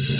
तो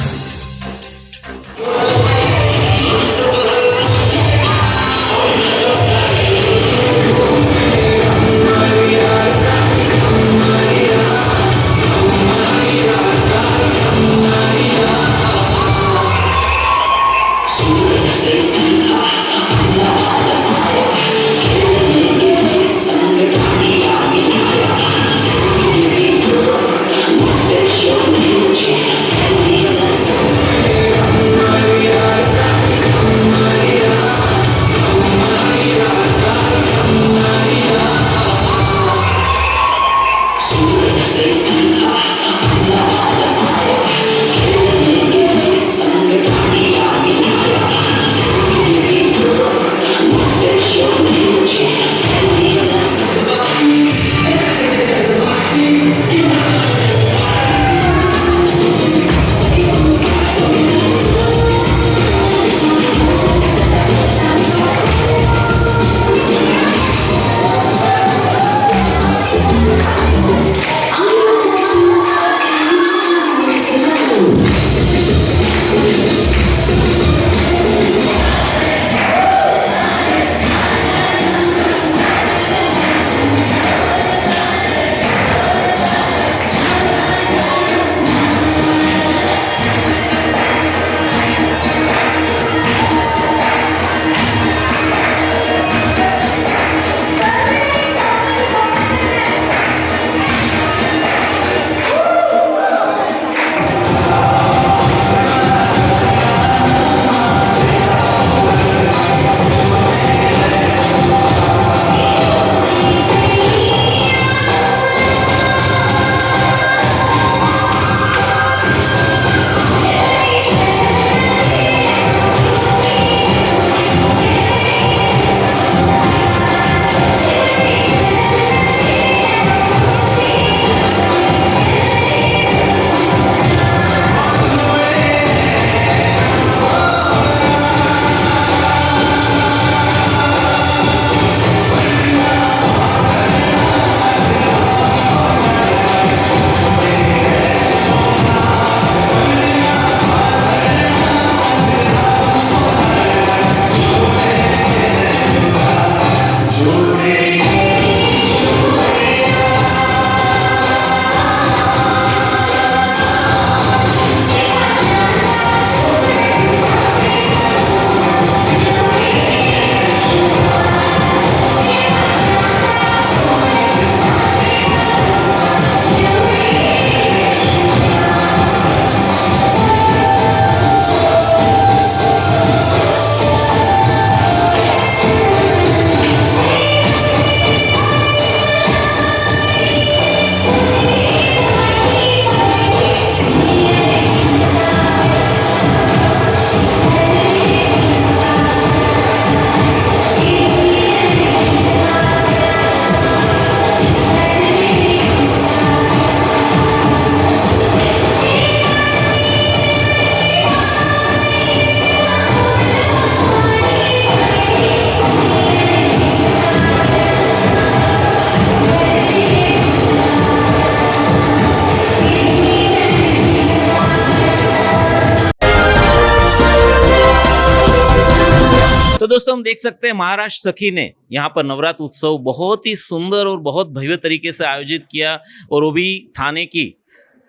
दोस्तों हम देख सकते हैं महाराष्ट्र सखी ने यहाँ पर नवरात्र उत्सव बहुत ही सुंदर और बहुत भव्य तरीके से आयोजित किया, और वो भी थाने की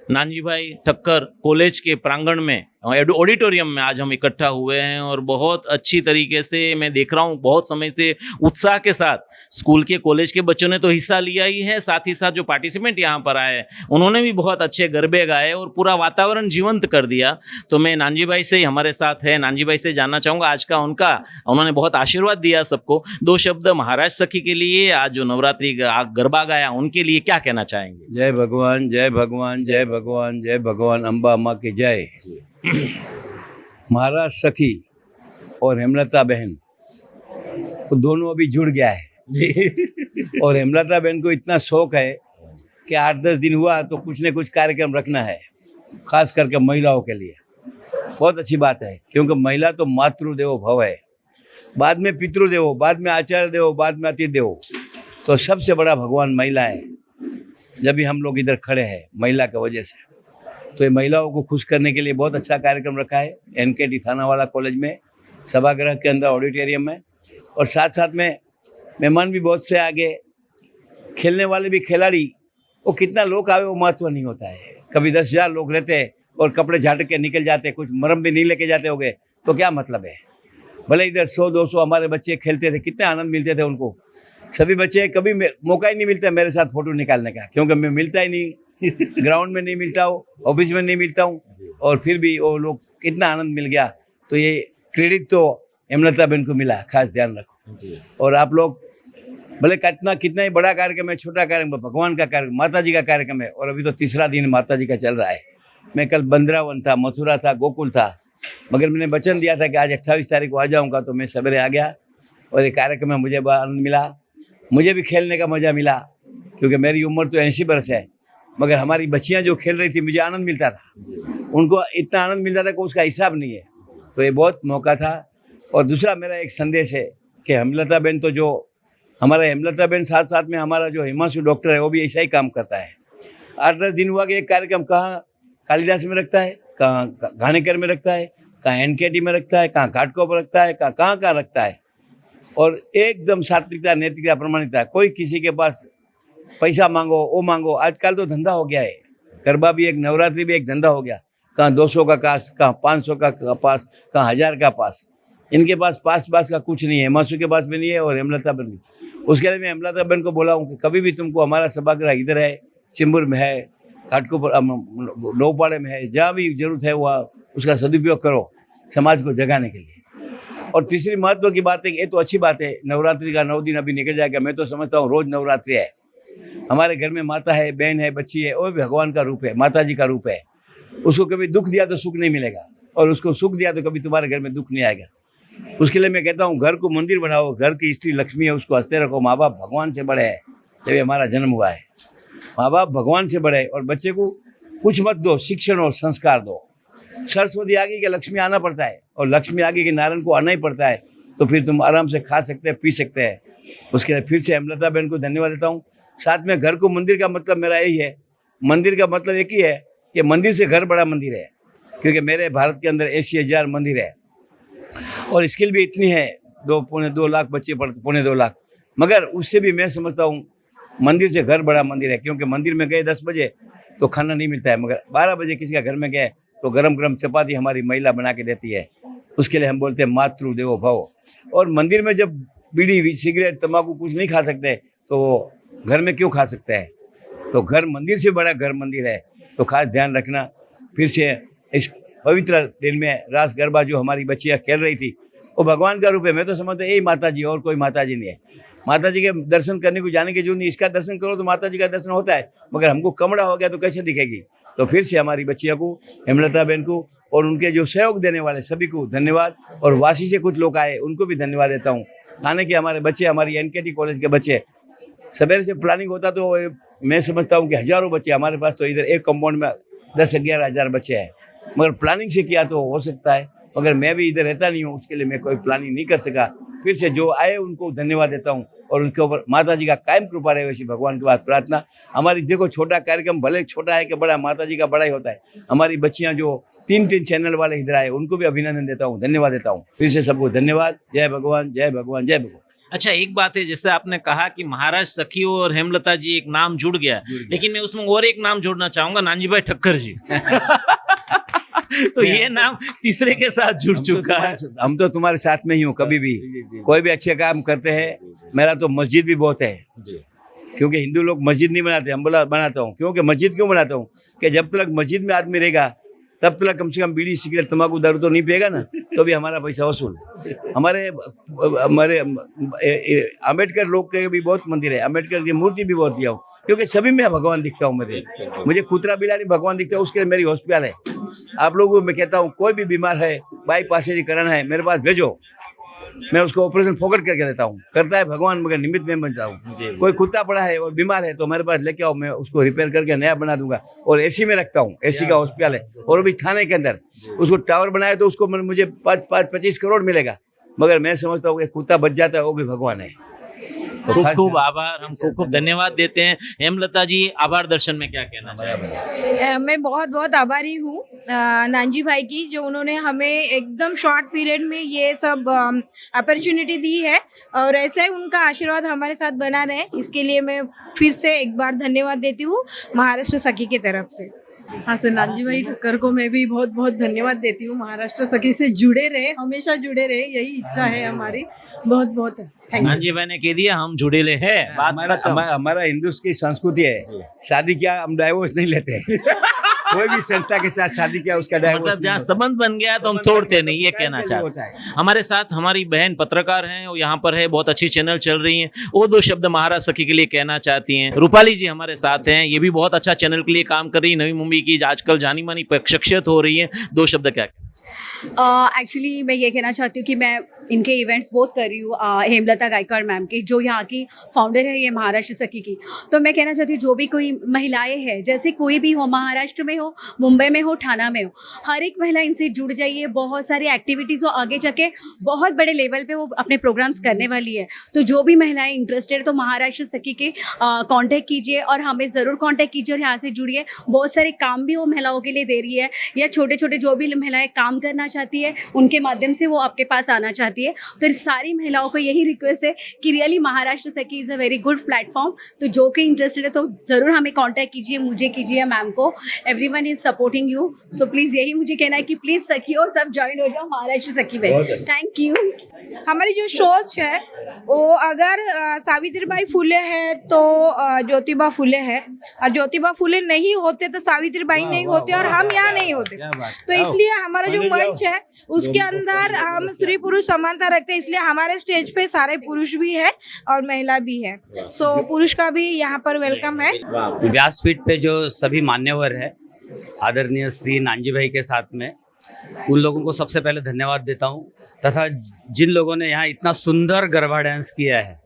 नानजीभाई ठक्कर कॉलेज के प्रांगण में ऑडिटोरियम में आज हम इकट्ठा हुए हैं। और बहुत अच्छी तरीके से मैं देख रहा हूँ, बहुत समय से उत्साह के साथ स्कूल के कॉलेज के बच्चों ने तो हिस्सा लिया ही है, साथ ही साथ जो पार्टिसिपेंट यहाँ पर आए उन्होंने भी बहुत अच्छे गरबे गाए और पूरा वातावरण जीवंत कर दिया। तो मैं नानजी भाई से हमारे साथ है, नानजी भाई से जानना चाहूँगा आज का उन्होंने बहुत आशीर्वाद दिया सबको, दो शब्द महाराष्ट्र सखी के लिए, आज जो नवरात्रि गरबा गाया उनके लिए क्या कहना चाहेंगे? जय भगवान, जय भगवान, जय भगवान, जय भगवान, अम्बा अम्मा की जय। महाराष्ट्र सखी और हेमलता बहन तो दोनों अभी जुड़ गया है जी। और हेमलता बहन को इतना शौक है कि 8-10 दिन हुआ तो कुछ न कुछ कार्यक्रम रखना है, खास करके महिलाओं के लिए। बहुत अच्छी बात है, क्योंकि महिला तो मातृदेवो भव है, बाद में पितृदेवो, बाद में आचार्य देवो, बाद में अतिथि देवो। तो सबसे बड़ा भगवान महिला है। जब भी हम लोग इधर खड़े हैं महिला की वजह से, तो ये महिलाओं को खुश करने के लिए बहुत अच्छा कार्यक्रम रखा है NKT थानावाला कॉलेज में, सभागृह के अंदर ऑडिटोरियम में। और साथ साथ में मेहमान भी बहुत से आगे, खेलने वाले भी खिलाड़ी, वो कितना लोग आवे वो महत्व नहीं होता है। कभी 10,000 लोग रहते हैं और कपड़े झाड़ के निकल जाते, कुछ मरम भी नहीं लेके जाते होंगे, तो क्या मतलब है। भले इधर 100-200 हमारे बच्चे खेलते थे, कितने आनंद मिलते थे उनको। सभी बच्चे, कभी मौका ही नहीं मिलता मेरे साथ फोटो निकालने का, क्योंकि मैं मिलता ही नहीं, ग्राउंड में नहीं मिलता हूँ, ऑफिस में नहीं मिलता हूँ, और फिर भी वो लोग कितना आनंद मिल गया। तो ये क्रेडिट तो हेमलता बहन को मिला, खास ध्यान रखो। और आप लोग भले कितना ही बड़ा कार्यक्रम है, छोटा कार्यक्रम, भगवान का कार्यक्रम, माता जी का कार्यक्रम है, और अभी तो तीसरा दिन माता जी का चल रहा है। मैं कल बंद्रावन था, मथुरा था, गोकुल था, मगर मैंने वचन दिया था कि आज 28 तारीख को आ जाऊँगा, तो मैं सवेरे आ गया और ये कार्यक्रम में मुझे बड़ा आनंद मिला। मुझे भी खेलने का मज़ा मिला, क्योंकि मेरी उम्र तो 80 वर्ष है, मगर हमारी बच्चियाँ जो खेल रही थी मुझे आनंद मिलता था, उनको इतना आनंद मिलता था कि उसका हिसाब नहीं है। तो ये बहुत मौका था। और दूसरा मेरा एक संदेश है कि हेमलता बहन तो जो हमारा हेमलता बहन, साथ साथ में हमारा जो हिमांशु डॉक्टर है वो भी ऐसा ही काम करता है। 8-10 दिन हुआ कि एक कार्यक्रम कहाँ कालिदास में रखता है, कहाँ घाणेकर में रखता है, कहाँ NKT में रखता है, कहाँ घाटकों पर रखता है, कहाँ रखता है। और एकदम सात्विकता, नैतिकता, प्रमाणिकता। कोई किसी के पास पैसा मांगो, वो मांगो, आजकल तो धंधा हो गया है। गरबा भी एक, नवरात्रि भी एक धंधा हो गया। कहाँ 200 का पास, कहाँ 500 का पास, कहाँ 1000 का पास। इनके पास पास का कुछ नहीं है, हिमांशु के पास भी नहीं है और हेमलता बहन भी। उसके लिए मैं हेमलता बहन को बोला हूँ कि कभी भी तुमको हमारा सभागृह इधर है, चिंबुर में है, घाटकोपर, नौपाड़े में है, जहाँ भी जरूरत है वहाँ उसका सदुपयोग करो समाज को जगाने के लिए। और तीसरी महत्व की बात है कि ये तो अच्छी बात है, नवरात्रि का 9 दिन अभी निकल जाएगा। मैं तो समझता हूँ रोज नवरात्रि है। हमारे घर में माता है, बहन है, बच्ची है, वो भी भगवान का रूप है, माता जी का रूप है। उसको कभी दुख दिया तो सुख नहीं मिलेगा, और उसको सुख दिया तो कभी तुम्हारे घर में दुख नहीं आएगा। उसके लिए मैं कहता हूँ घर को मंदिर बनाओ, घर की स्त्री लक्ष्मी है, उसको हंसते रखो। माँ बाप भगवान से बड़े हैं, जब हमारा जन्म हुआ है माँ बाप भगवान से बड़े। और बच्चे को कुछ मत दो, शिक्षण और संस्कार दो। सरस्वती आगे के लक्ष्मी आना पड़ता है, और लक्ष्मी आगे के नारायण को आना ही पड़ता है, तो फिर तुम आराम से खा सकते हैं, पी सकते हैं। उसके लिए फिर से हेमलता बहन को धन्यवाद देता हूँ। साथ में घर को मंदिर का मतलब मेरा यही है, मंदिर का मतलब एक ही है कि मंदिर से घर बड़ा मंदिर है, क्योंकि मेरे भारत के अंदर 80,000 मंदिर है, और स्किल भी इतनी है, 2-2.25 लाख बच्चे पढ़ते, 2.25 लाख। मगर उससे भी मैं समझता हूँ मंदिर से घर बड़ा मंदिर है, क्योंकि मंदिर में गए 10 बजे तो खाना नहीं मिलता है, मगर 12 बजे किसी का घर में गए तो गरम चपाती हमारी महिला बना के देती है। उसके लिए हम बोलते हैं मातृ देवो भव। और मंदिर में जब बीड़ी, सिगरेट, तंबाकू कुछ नहीं खा सकते, तो घर में क्यों खा सकते हैं। तो घर मंदिर से बड़ा घर मंदिर है, तो खास ध्यान रखना। फिर से इस पवित्र दिन में रास गरबा जो हमारी बच्चियाँ खेल रही थी, वो भगवान का रूप है। मैं तो समझता यही माता जी, और कोई माता जी नहीं है। माता जी के दर्शन करने को जाने की जरूरत नहीं, इसका दर्शन करो तो माता जी का दर्शन होता है, मगर हमको कमड़ा हो गया तो कैसे दिखेगी। तो फिर से हमारी बच्चियों को, हेमलता बहन को, और उनके जो सहयोग देने वाले सभी को धन्यवाद। और वासी से कुछ लोग आए, उनको भी धन्यवाद देता हूँ। खाने के हमारे बच्चे, हमारी NKT कॉलेज के बच्चे, सवेरे से प्लानिंग होता तो मैं समझता हूँ कि हज़ारों बच्चे हमारे पास, तो इधर एक कंपाउंड में 10-11 हज़ार बच्चे हैं, मगर प्लानिंग से किया तो हो सकता है, मगर मैं भी इधर रहता नहीं हूँ, उसके लिए मैं कोई प्लानिंग नहीं कर सका। फिर से जो आए उनको धन्यवाद देता हूँ, और उनके ऊपर माता जी का कायम कृपा रहे, वैसी भगवान के पास प्रार्थना। हमारी देखो छोटा कार्यक्रम भले छोटा है कि बड़ा, माता जी का बड़ा ही होता है। हमारी बच्चियाँ जो 3 चैनल वाले इधर आए, उनको भी अभिनंदन देता हूँ, धन्यवाद देता हूँ। फिर से सबको धन्यवाद। जय भगवान, जय भगवान, जय भगवान। अच्छा, एक बात है, जैसे आपने कहा कि महाराष्ट्र सखियों और हेमलता जी एक नाम जुड़ गया, लेकिन मैं उसमें और एक नाम जोड़ना चाहूंगा, नानजीभाई ठक्कर जी। तो ये नाम तीसरे के साथ जुड़ चुका है। हम तो तुम्हारे साथ में ही हूँ, कभी भी कोई भी अच्छे काम करते हैं। मेरा तो मस्जिद भी बहुत है, क्योंकि हिंदू लोग मस्जिद नहीं बनाते, हम बनाता हूँ। क्योंकि मस्जिद क्यों बनाता हूँ कि जब तक मस्जिद में आदमी रहेगा तब तक कम से कम बीड़ी, सिगरेट, तंबाकू, दारू तो नहीं पिएगा ना, तो भी हमारा पैसा वसूल। हमारे अम्बेडकर लोग के भी बहुत मंदिर है, अम्बेडकर की मूर्ति भी बहुत दिया हूँ, क्योंकि सभी में भगवान दिखता हूँ। मुझे कुतरा बिलाड़ी भगवान दिखता है, उसके लिए मेरी हॉस्पिटल है। आप लोगों को मैं कहता हूँ, कोई भी बीमार है, बाईपास कराना है, मेरे पास भेजो, मैं उसको ऑपरेशन फोकट करके देता हूँ। करता है भगवान, मगर निमित्त में बनता हूँ। कोई कुत्ता पड़ा है और बीमार है तो मेरे पास लेके आओ, मैं उसको रिपेयर करके नया बना दूंगा। और एसी में रखता हूँ, एसी का हॉस्पिटल है, और भी थाने के अंदर। उसको टावर बनाया तो उसको मुझे 25 करोड़ मिलेगा, मगर मैं समझता हूँ कि कुत्ता बच जाता है, वो भी भगवान है। तो खूब खास खूब आभार, हम खूब खूब धन्यवाद देते हैं। हेमलता जी, आभार दर्शन में क्या कहना चाहेंगे? मैं बहुत बहुत आभारी हूँ नानजी भाई की, जो उन्होंने हमें एकदम शॉर्ट पीरियड में ये सब अपॉर्चुनिटी दी है, और ऐसे ही उनका आशीर्वाद हमारे साथ बना रहे, इसके लिए मैं फिर से एक बार धन्यवाद देती हूँ महाराष्ट्र सखी की तरफ से। हाँ सर, नानजी भाई ठक्कर को मैं भी बहुत बहुत धन्यवाद देती हूँ। महाराष्ट्र सखी से जुड़े रहे, हमेशा जुड़े रहे, यही इच्छा है हमारी। बहुत बहुत थैंक यू। नानजी भाई ने कह दिया हम जुड़ेले हैं, बात हमारा खत्म। हमारा हिंदू की संस्कृति है, शादी किया हम डाइवोर्स नहीं लेते कोई भी संस्था के साथ शादी किया उसका डाइवोर्स मतलब जहाँ संबंध बन गया तो हम तोड़ते नहीं, ये कहना चाहते होता है। हैं। हमारे साथ हमारी बहन पत्रकार हैं, वो यहाँ पर है, बहुत अच्छी चैनल चल रही हैं, वो दो शब्द महाराज सखी के लिए कहना चाहती हैं। रूपाली जी हमारे साथ हैं, ये भी बहुत अच्छा चैनल के लिए काम कर रही है, नवी मुंबई की आजकल जानी मानी शख्सियत हो रही है, दो शब्द क्या एक्चुअली मैं ये कहना चाहती हूँ कि मैं इनके इवेंट्स बहुत कर रही हूँ, हेमलता गायकवाड़ मैम की, जो यहाँ की फाउंडर है ये महाराष्ट्र सखी की। तो मैं कहना चाहती हूँ जो भी कोई महिलाएं हैं, जैसे कोई भी हो, महाराष्ट्र में हो, मुंबई में हो, ठाणा में हो, हर एक महिला इनसे जुड़ जाइए। बहुत सारी एक्टिविटीज़ हो, आगे जाके बहुत बड़े लेवल पे वो अपने प्रोग्राम्स करने वाली है। तो जो भी महिलाएं इंटरेस्टेड, तो महाराष्ट्र सखी के कांटेक्ट कीजिए और हमें ज़रूर कांटेक्ट कीजिए और यहाँ से जुड़िए। बहुत सारे काम भी वो महिलाओं के लिए दे रही है, या छोटे छोटे जो भी महिलाएं काम करना चाहती है उनके माध्यम से वो आपके पास आना चाहती है। तो सारी महिलाओं को यही रिक्वेस्ट है कि रियली महाराष्ट्र सखी is a very good platform. तो जो कि इंटरेस्टेड है तो ज़रूर हमें कांटेक्ट कीजिए, मुझे कीजिए, मैम को। Everyone is supporting you, so please यही मुझे कहना है कि प्लीज़ सखियों सब ज्वाइन हो जाओ महाराष्ट्र सखी में। Thank you. हमारी जो सोच है वो अगर सावित्रीबाई फुले है तो ज्योतिबा फुले है, और ज्योतिबा फुले नहीं होते तो सावित्रीबाई नहीं होते, और हम यहाँ नहीं होते। तो इसलिए हमारा जो मंच है उसके अंदर हम स्त्री पुरुष समानता रखते हैं, इसलिए हमारे स्टेज पे सारे पुरुष भी है और महिला भी है। सो पुरुष का भी यहाँ पर वेलकम है। व्यासपीठ पे जो सभी मान्यवर है, आदरणीय श्री नानजी भाई के साथ में, उन लोगों को सबसे पहले धन्यवाद देता हूँ, तथा जिन लोगों ने यहाँ इतना सुंदर गरबा डांस किया है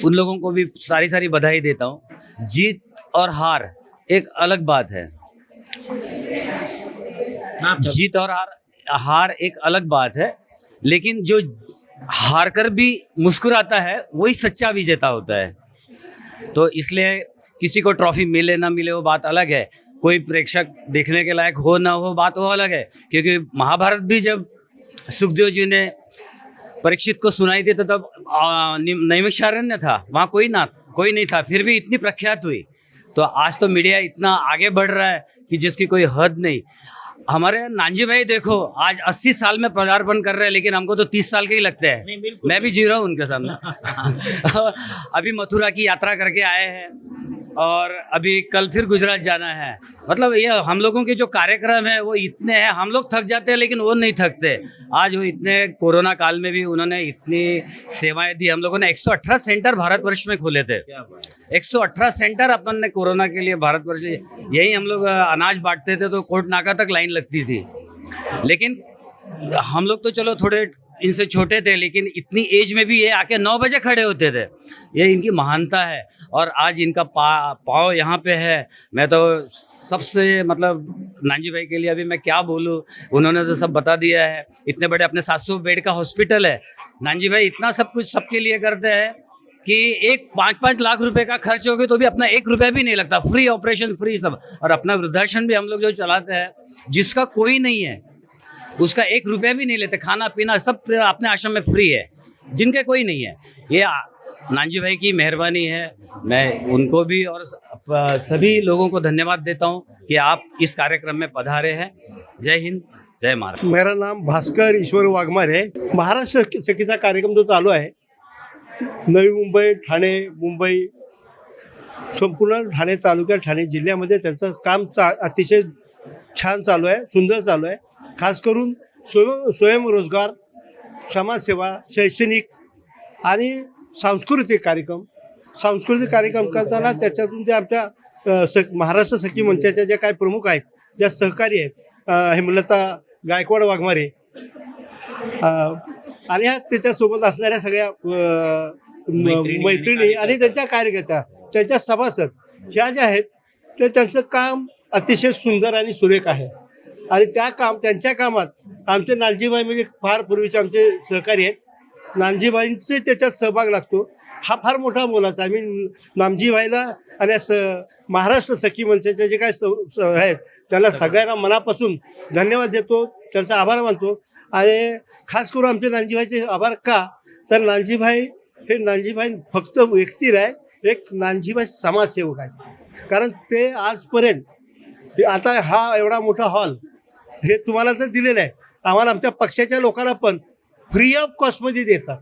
उन लोगों को भी सारी सारी बधाई देता हूँ। जीत और हार एक अलग बात है, जीत और हार एक अलग बात है, लेकिन जो हार कर भी मुस्कुराता है वही सच्चा विजेता होता है। तो इसलिए किसी को ट्रॉफी मिले ना मिले वो बात अलग है, कोई प्रेक्षक देखने के लायक हो ना हो बात वो अलग है। क्योंकि महाभारत भी जब सुखदेव जी ने परीक्षित को सुनाई थी तो तब नैमिषारण्य था, वहाँ कोई नहीं था, फिर भी इतनी प्रख्यात हुई। तो आज तो मीडिया इतना आगे बढ़ रहा है कि जिसकी कोई हद नहीं। हमारे नानजी भाई देखो आज 80 साल में पदार्पण कर रहे हैं, लेकिन हमको तो 30 साल के ही लगते हैं। मैं भी जी रहा हूँ उनके सामने अभी मथुरा की यात्रा करके आए हैं और अभी कल फिर गुजरात जाना है। मतलब ये हम लोगों के जो कार्यक्रम है वो इतने हैं, हम लोग थक जाते हैं लेकिन वो नहीं थकते। आज वो इतने कोरोना काल में भी उन्होंने इतनी सेवाएं दी। हम लोगों ने 118 सेंटर भारतवर्ष में खोले थे, 118 सेंटर अपन ने कोरोना के लिए भारतवर्ष। यही हम लोग अनाज बांटते थे तो कोर्ट नाका तक लाइन लगती थी। लेकिन हम लोग तो चलो थोड़े इनसे छोटे थे, लेकिन इतनी एज में भी ये आके 9 बजे खड़े होते थे। ये इनकी महानता है और आज इनका पाँव यहाँ पे है। मैं तो सबसे मतलब नानजी भाई के लिए अभी मैं क्या बोलूँ, उन्होंने तो सब बता दिया है। इतने बड़े अपने 700 बेड का हॉस्पिटल है, नानजी भाई इतना सब कुछ सबके लिए करते हैं कि एक 5-5 लाख रुपए का खर्च हो गए तो भी अपना 1 रुपया भी नहीं लगता, फ्री ऑपरेशन फ्री सब। और अपना वृद्धाश्रम भी हम लोग जो चलाते हैं, जिसका कोई नहीं है उसका 1 रुपया भी नहीं लेते, खाना पीना सब अपने आश्रम में फ्री है, जिनके कोई नहीं है। ये नानजी भाई की मेहरबानी है। मैं उनको भी और सभी लोगों को धन्यवाद देता हूँ कि आप इस कार्यक्रम में पधारे हैं। जय हिंद, जय महाराष्ट्र। मेरा नाम भास्कर ईश्वर वाघमारे है। महाराष्ट्र सखीचा कार्यक्रम जो चालू आहे, नवी मुंबई, ठाणे, मुंबई, संपूर्ण ठाणे तालुक्यात, ठाणे जिल्ह्यामध्ये त्यांचं काम अतिशय छान चालू आहे, सुंदर चालू आहे। खास करून स्वयंरोजगार, समाजसेवा, शैक्षणिक आणि सांस्कृतिक कार्यक्रम करताना त्याच्यातून जे आमच्या महाराष्ट्र सखी मंचाच्या ज्या काही प्रमुख आहेत, ज्या सहकारी आहेत, हेमलता गायकवाड वाघमारे आणि त्याच्यासोबत असणाऱ्या सगळ्या मैत्रिणी आणि त्यांच्या कार्यकर्त्या, त्यांच्या सभासद ह्या ज्या आहेत ते त्यांचं काम अतिशय सुंदर आणि सुरेख आहे। आणि त्यांच्या कामात आमचे नानजीभाई म्हणजे फार पूर्वीचे आमचे सहकारी आहेत, नानजीभाईंचे त्याच्यात सहभाग लागतो हा फार मोठा मोलाचा आहे. मी नामजीभाईला आणि महाराष्ट्र सखी मंचाचे जे काय आहेत त्यांना सगळ्यांना मनापासून धन्यवाद देतो, त्यांचा आभार मानतो. आणि खास करून आमचे नानजीभाईचे आभार का, तर नानजीभाई फक्त व्यक्ती नाही, एक नानजीभाई समाजसेवक आहेत. कारण ते आजपर्यंत आता हा एवढा मोठा हॉल हे तुम्हाला तर दिलेलं आहे, आम्हाला आमच्या पक्षाच्या लोकांना पण फ्री ऑफ कॉस्टमध्ये देतात.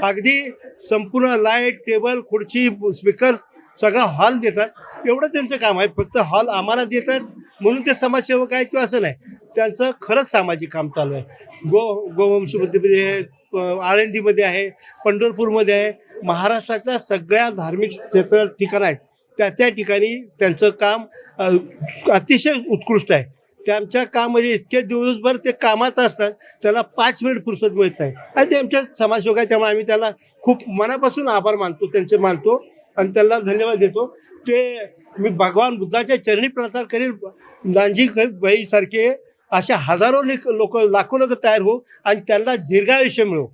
अगदी संपूर्ण लाईट, टेबल, खुर्ची, स्पीकर सगळा हॉल देतात. एवढं त्यांचं काम आहे. फक्त हॉल आम्हाला देतात म्हणून ते समाजसेवक आहेत किंवा असं नाही, त्यांचं खरंच सामाजिक काम चालू आहे. गोवंशमध्ये आहे, आळंदीमध्ये आहे, पंढरपूरमध्ये आहे, महाराष्ट्रातल्या सगळ्या धार्मिक क्षेत्र ठिकाणं आहेत त्या ठिकाणी त्यांचं काम अतिशय उत्कृष्ट आहे. त्यांच्या काम म्हणजे इतके दिवसभर ते कामात असतात, त्याला 5 मिनिट फुरसत मिळत नाही. आणि ते आमच्या समाजसेवक आहे, त्यामुळे आम्ही त्याला खूप मनापासून आभार मानतो, त्यांचे मानतो आणि त्यांना धन्यवाद देतो. ते मी भगवान बुद्धाच्या चरणी प्रार्थना करेल, नानजीबाईसारखे अशा हजारो लोक, लाखो लोक तयार हो आणि त्यांना दीर्घायुष्य मिळो,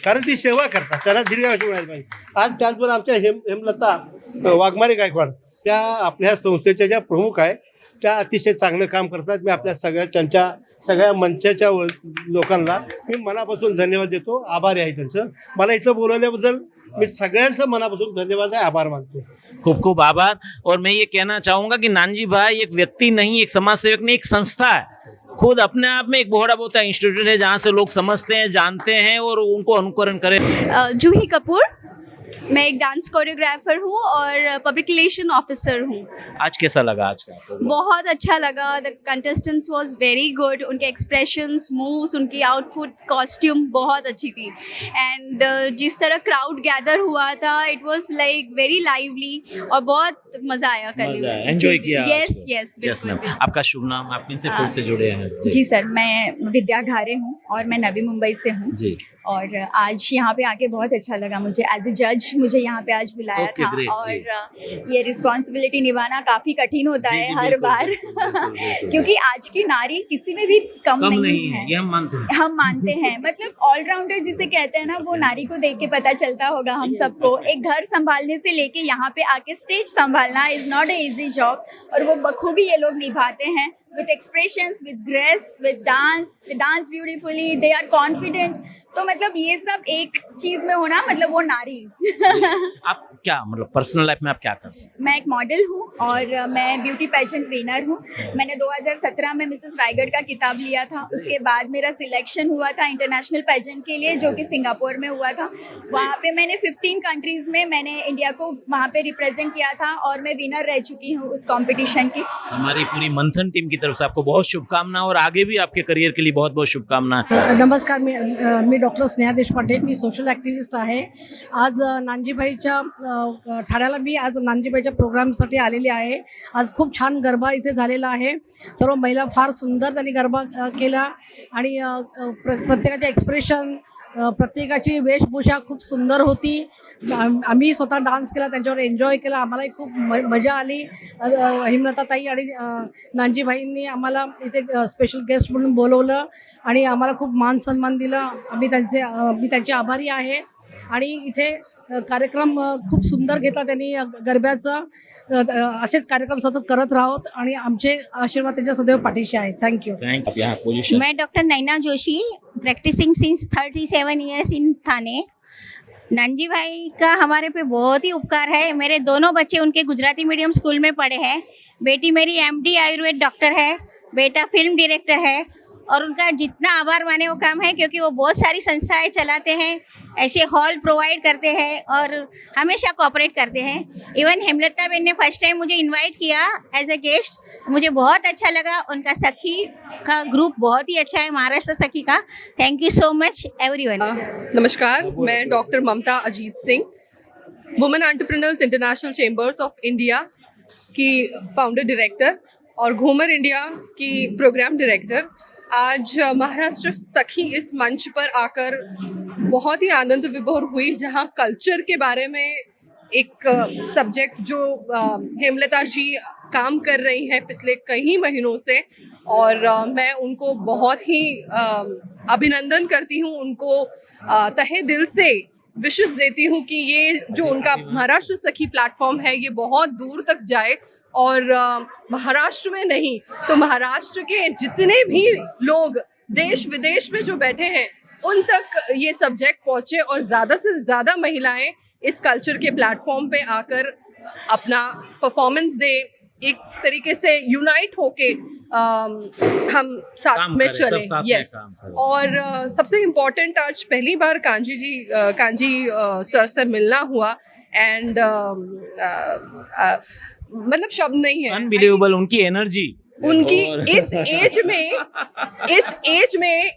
कारण ती सेवा करतात, त्यांना दीर्घायुष्य मिळायला पाहिजे. आज त्याचबरोबर आमच्या हेमलता वाघमारे गायकवाड त्या आपल्या संस्थेच्या ज्या प्रमुख आहे त्या अतिशय चांगलं काम करतात. मी आपल्या त्यांच्या सगळ्या मंचाच्या लोकांना मी मनापासून धन्यवाद देतो, आभारी आहे त्यांचं. मला इथं बोलवल्याबद्दल मी सगळ्यांचं मनापासून धन्यवाद आहे, आभार मानतो. खूब खूब आभार. और मैं ये कहना चाहूंगा कि नानजी भाई एक व्यक्ति नहीं, एक समाज सेवक नहीं, एक संस्था है. खुद अपने आप में एक बहुत बड़ा इंस्टीट्यूट है जहाँ से लोग समझते हैं, जानते हैं और उनको अनुकरण करें. जूही कपूर, मैं एक डांस कोरियोग्राफर हूँ और पब्लिक रिलेशन ऑफिसर हूँ. आज कैसा लगा आज का प्रोग्राम? बहुत अच्छा लगा. The contestants was very good. उनके एक्सप्रेशंस, मूव्स, उनकी आउटफिट, कॉस्ट्यूम बहुत अच्छी थी. एंड जिस तरह क्राउड गैदर हुआ था, it was like very lively और बहुत मजा आया करने में. एंजॉय किया. यस यस बिल्कुल. आपका शुभ नाम, आप किन से फील्ड से जुड़े हैं? जी सर, मैं विद्या घारे हूँ और मैं नवी मुंबई से हूँ. जी. और आज यहाँ पे आके बहुत अच्छा लगा मुझे. एज ए जज मुझे यहाँ पे आज बुलाया Okay, था. great, और ये रिस्पॉन्सिबिलिटी निभाना काफ़ी कठिन होता जी, है जी, हर बिल्कुल, बार. बिल्कुल. क्योंकि आज की नारी किसी में भी कम नहीं है. ये हम मानते हैं. हम मानते हैं. मतलब ऑलराउंडर जिसे कहते हैं ना, वो नारी को देख के पता चलता होगा हम सबको. एक घर संभालने से लेके यहाँ पे आके स्टेज संभालना is not a easy job. और वो बखूबी ये लोग निभाते हैं, with expressions, with grace, with dance. They dance beautifully. They are confident. तो मतलब ये सब एक चीज में होना, मतलब वो नारी. आप क्या मतलब पर्सनल लाइफ में आप क्या करते हैं? मैं एक मॉडल हूँ और मैं ब्यूटी पेजेंट विनर हूँ. मैंने 2017 में मिसेस रायगढ़ का किताब लिया था. उसके बाद मेरा सिलेक्शन हुआ था इंटरनेशनल पेजेंट के लिए, जो कि सिंगापुर में हुआ था. वहाँ पे मैंने 15 कंट्रीज में मैंने इंडिया को वहाँ पे रिप्रेजेंट किया था और मैं विनर रह चुकी हूँ उस कॉम्पिटिशन की. हमारी पूरी मंथन टीम की तरफ से आपको बहुत शुभकामनाएं और आगे भी आपके करियर के लिए बहुत बहुत शुभकामनाएं. नमस्कार, मी डॉक्टर स्नेहा देशपांडे, मी सोशल ॲक्टिव्हिस्ट आहे. आज नानजीबाईच्या ठाण्याला मी आज नानजीबाईच्या प्रोग्रामसाठी आलेली आहे. आज खूप छान गरबा इथे झालेला आहे. सर्व महिला फार सुंदर त्यांनी गरबा केला आणि प्रत्येकाचे एक्सप्रेशन, प्रत्येकाची वेशभूषा खूप सुंदर होती. आम्ही स्वतः डान्स केला, त्यांच्यावर एन्जॉय केला. आम्हालाही खूप मजा आली. हिमलताताई आणि नानजीबाईंनी आम्हाला इथे स्पेशल गेस्ट म्हणून बोलवलं आणि आम्हाला खूप मान सन्मान दिला. मी त्यांचे आभारी आहे. आणि इथे कार्यक्रम खूप सुंदर घेतला त्यांनी गरब्याचा. असेच कार्यक्रम सतत करत राहोत आणि आमचे आशीर्वाद त्यांच्या सदैव पाठीशी आहेत. थँक्यू. मैं doctor Naina Joshi, practising since 37 years in Thane. Nanji Bhai का हमारे पे बहुत ही उपकार है. मेरे दोनों बच्चे उनके गुजराती मीडियम स्कूल में पढ़े हैं. बेटी मेरी MD आयुर्वेद डॉक्टर है, बेटा फिल्म डायरेक्टर है. और उनका जितना आभार माने वो काम है, क्योंकि वो बहुत सारी संस्थाएं चलाते हैं, ऐसे हॉल प्रोवाइड करते हैं और हमेशा कोऑपरेट करते हैं. इवन हेमलता बेन ने फर्स्ट टाइम मुझे इनवाइट किया एज अ गेस्ट. मुझे बहुत अच्छा लगा. उनका सखी का ग्रुप बहुत ही अच्छा है, महाराष्ट्र सखी का. Thank you so much everyone. नमस्कार, मैं doctor Mamta Ajit Singh, women entrepreneurs international chambers of India की फाउंडर डायरेक्टर और घूमर इंडिया की प्रोग्राम डायरेक्टर. आज महाराष्ट्र सखी इस मंच पर आकर बहुत ही आनंद विभोर हुई, जहां कल्चर के बारे में एक सब्जेक्ट जो हेमलता जी काम कर रही हैं पिछले कई महीनों से, और मैं उनको बहुत ही अभिनंदन करती हूं. उनको तहे दिल से विशेष देती हूँ कि ये जो उनका महाराष्ट्र सखी प्लेटफॉर्म है ये बहुत दूर तक जाए और महाराष्ट्र में नहीं तो महाराष्ट्र के जितने भी लोग देश विदेश में जो बैठे हैं उन तक ये सब्जेक्ट पहुँचे और ज़्यादा से ज़्यादा महिलाएं इस कल्चर के प्लेटफॉर्म पे आकर अपना परफॉर्मेंस दे, एक तरीके से यूनाइट होके हम साथ में चले। यस, और सबसे इम्पोर्टेंट आज पहली बार कांजी सर से मिलना हुआ एंड मतलब शब्द नहीं है, अनबिलीवेबल उनकी एनर्जी, उनकी इस एज में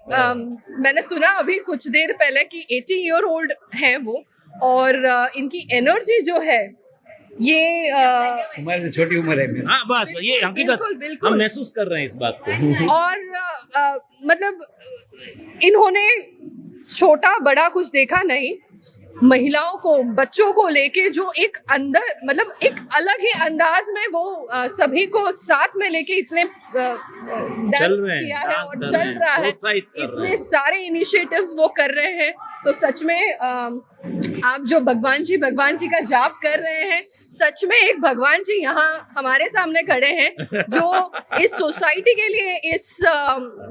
मैंने सुना अभी कुछ देर पहले कि 80 ईयर ओल्ड है वो और इनकी एनर्जी जो है ये उम्र से छोटी उम्र है मेरी। हाँ बस ये हकीकत बिल्कुल हम महसूस कर रहे हैं इस बात को। और मतलब इन्होंने छोटा बड़ा कुछ देखा नहीं, महिलाओं को बच्चों को लेके जो एक अंदर मतलब एक अलग ही अंदाज में वो सभी को साथ में लेके इतने डांस किया है और चल रहा है, इतने सारे इनिशिएटिव्स वो कर रहे हैं। तो सच में आप जो भगवान जी का जाप कर रहे हैं, सच में एक भगवान जी यहाँ हमारे सामने खड़े हैं जो इस सोसाइटी के लिए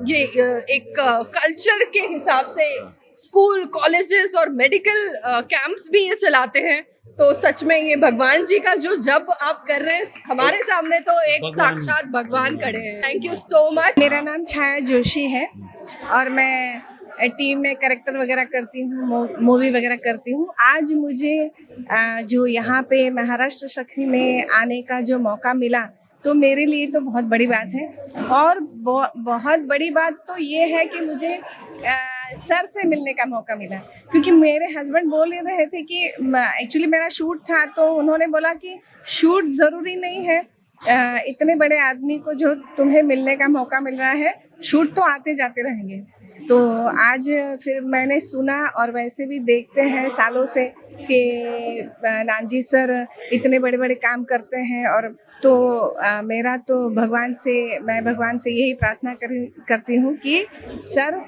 ये एक कल्चर के हिसाब से स्कूल कॉलेजेस और मेडिकल कैंप्स भी ये चलाते हैं। तो सच में ये भगवान जी का जो जब आप कर रहे हैं हमारे सामने तो एक साक्षात भगवान खड़े हैं। Thank you so much. मेरा नाम छाया जोशी है और मैं टीम में कैरेक्टर वगैरह करती हूँ, मूवी वगैरह करती हूँ। आज मुझे जो यहाँ पे महाराष्ट्र सखी में आने का जो मौका मिला तो मेरे लिए तो बहुत बड़ी बात है और बहुत बड़ी बात तो ये है कि मुझे सर से मिलने का मौका मिला, क्योंकि मेरे हस्बैंड बोल रहे थे कि एक्चुअली मेरा शूट था तो उन्होंने बोला कि शूट ज़रूरी नहीं है, इतने बड़े आदमी को जो तुम्हें मिलने का मौका मिल रहा है, शूट तो आते जाते रहेंगे। तो आज फिर मैंने सुना और वैसे भी देखते हैं सालों से कि नानजी सर इतने बड़े बड़े काम करते हैं और तो मेरा तो मैं भगवान से यही प्रार्थना करती हूँ कि सर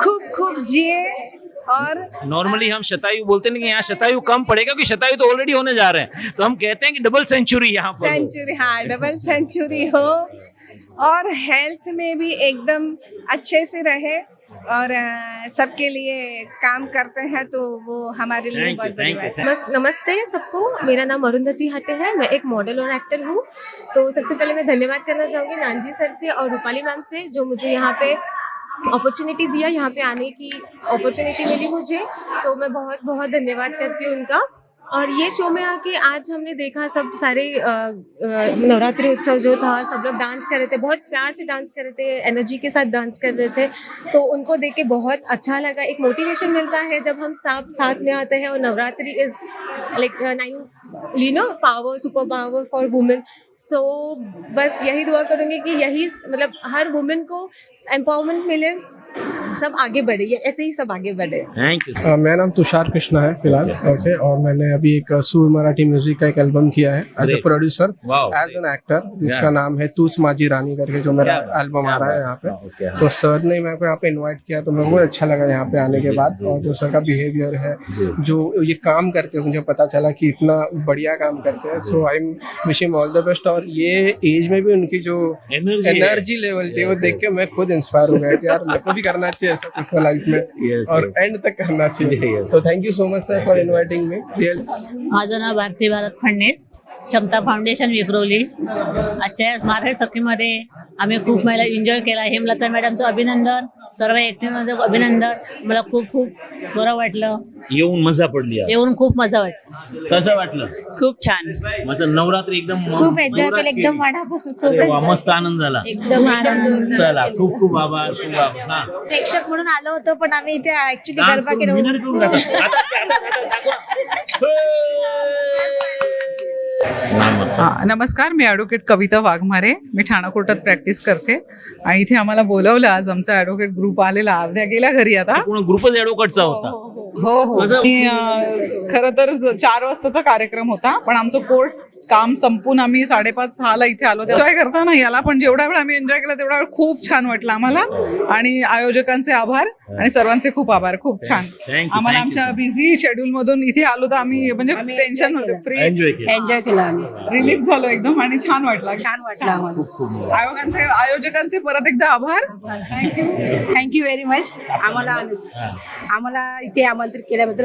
खूब खूब जिए। और नॉर्मली हम शतायु बोलते नहीं, यहाँ शतायु कम पड़ेगा क्योंकि शतायु तो ऑलरेडी होने जा रहे हैं, तो हम कहते हैं कि डबल सेंचुरी यहाँ पर सेंचुरी, हाँ डबल सेंचुरी हो और हेल्थ में भी एकदम अच्छे से रहे और सबके लिए काम करते हैं तो वो हमारे लिए बहुत बड़ी बात है। नमस्ते सबको, मेरा नाम अरुंधति हटे है, मैं एक मॉडल और एक्टर हूँ। तो सबसे पहले मैं धन्यवाद करना चाहूँगी नानजी सर से और रूपाली मैम से जो मुझे यहाँ पे अपॉर्चुनिटी दिया, यहाँ पे आने की अपॉर्चुनिटी मिली मुझे। सो मैं बहुत बहुत धन्यवाद करती हूँ उनका। और ये शो में आके आज हमने देखा सब सारे नवरात्रि उत्सव जो था, सब लोग डांस कर रहे थे, बहुत प्यार से डांस कर रहे थे, एनर्जी के साथ डांस कर रहे थे। तो उनको देख के बहुत अच्छा लगा, एक मोटिवेशन मिलता है जब हम सब साथ में आते हैं। और Navratri is like 9 power, super power for women. So बस यही दुआ करूँगी कि यही मतलब हर वुमेन को एम्पावरमेंट मिले, सब आगे बढ़े, ऐसे ही सब आगे बढ़े। Thank you. मेरा नाम तुषार कृष्णा है फिलहाल, ओके। और मैंने अभी एक सूर मराठी म्यूजिक का एक एल्बम किया है as a producer, as an actor, जिसका नाम है तूच माझी रानी करके, जो मेरा एल्बम आ रहा है यहाँ पे। तो सर ने मेरे को यहाँ पे इनवाइट किया तो मेरे को अच्छा लगा यहाँ पे आने के बाद। और जो सर का बिहेवियर है, जो ये काम करते हैं, मुझे पता चला कि इतना बढ़िया काम करते हैं। So I am wish him all the best. और ये एज में भी उनकी जो एनर्जी लेवल थी वो देख के मैं खुद इंस्पायर हो गया कि यार मेरे को भी करना चाहिए ऐसा कुछ लाइफ में और एंड तक करना चाहिए। तो thank you so much sir for inviting me. माझं नाव भारती भारत फडणीस, क्षमता फाउंडेशन विक्रोली। आजच्या महाराष्ट्र सखीमध्ये आम्ही खूप महिला एन्जॉय केला। हेमलता मॅडमचं अभिनंदन, सर्व एक्टिव्हमध्ये अभिनंदन। मला खूप खूप बरं वाटलं, येऊन मजा पडली, येऊन खूप मजा वाटली। कसं वाटलं? खूप छान, मतलब नवरात्री एकदम खूप एन्जॉय केलं, एकदम मनापासून खूप अरे वा, मस्त आनंद झाला। एकदम आनंद। चला, खूप खूप आभार, खूप आभार। हा. प्रेक्षक म्हणून आलो होतो पण आम्ही इथे ऍक्च्युली गरबा केला। नमस्कार, मी ॲडव्होकेट कविता वाघमारे. मी ठाणा कोर्टात प्रॅक्टिस करते आणि इथे आम्हाला बोलवलं. आज आमचा ॲडव्होकेट ग्रुप आलेला, अर्ध्या गेल्या घरी आता. ग्रुपच ॲडव्होकेटचा होता. हो. खरं तर 4 वाजताचा कार्यक्रम होता, पण आमचं कोर्ट काम संपून आम्ही 5:30-6 इथे आलो. एन्जॉय करता नाही आला, पण जेवढा वेळ आम्ही एन्जॉय केला तेवढा वेळ खूप छान वाटलं आम्हाला. आणि आयोजकांचे आभार आणि सर्वांचे खूप आभार. खूप छान. आम्हाला आमच्या बिझी शेड्यूल मधून इथे आलो तर आम्ही म्हणजे टेन्शन नव्हतं, फ्री एन्जॉय केला आम्ही. रिलीफ झालो एकदम आणि छान वाटलं आयोजकांचे परत एकदा आभार. Thank you very much. आम्हाला इथे आमंत्रित केल्याबद्दल